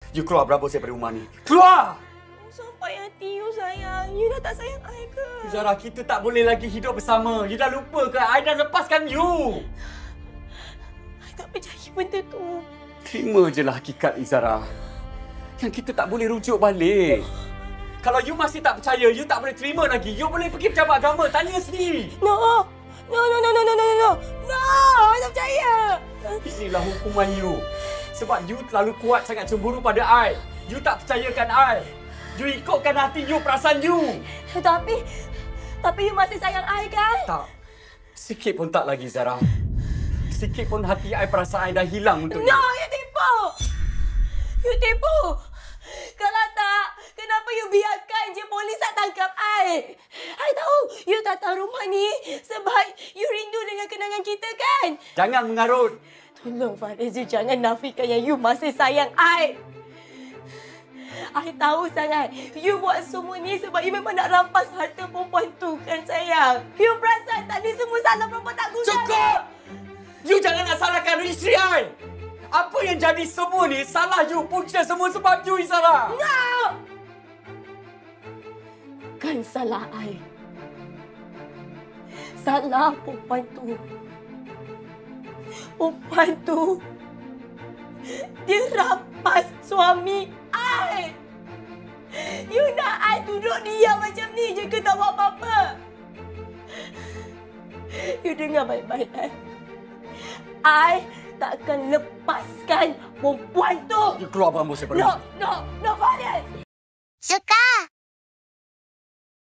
You keluar berambut saya dari rumah ni. Keluar! Sampai hati you sayang. You dah tak sayang I ke? Izara, kita tak boleh lagi hidup bersama. You dah lupa ke? I dah lepaskan you. I tak percaya benda tu. Terima je lah hakikat, Izara. Yang kita tak boleh rujuk balik. Kalau you masih tak percaya, you tak boleh terima lagi. You boleh pergi pejabat agama. Tanya sendiri. No! No! No! I tak percaya. Inilah hukuman you. Sebab you terlalu kuat sangat cemburu pada I. You tak percayakan I. You ikutkan hati you, perasaan you. Tapi you masih sayang I kan? Tak. Sikit pun tak lagi, Zara. Sikit pun hati I, perasaan I dah hilang untuk you. No, you tipu! You tipu! Kalau tak, kenapa you biarkan je polis tak tangkap I? I tahu you datang rumah ni sebab you rindu dengan kenangan kita kan? Jangan mengarut. Tolong Faris, you jangan nafikan yang you masih sayang I. I tahu sangat you buat semua ni sebab you memang nak rampas harta perempuan tu kan sayang. You perasan tak ni semua salah perempuan tak guna. Cukup! You jangan nak salahkan isteri I. Apa yang jadi semua ni salah you. Punca semua sebab you, Izara. No! Kan salah I. Salah perempuan tu. Perempuan tu dia rampas suami I. You nak I duduk diam macam ni je ke tak buat apa-apa? You dengar baik-baik I takkan lepaskan perempuan tu. You keluar berambut saya. No, Fadil. Suka.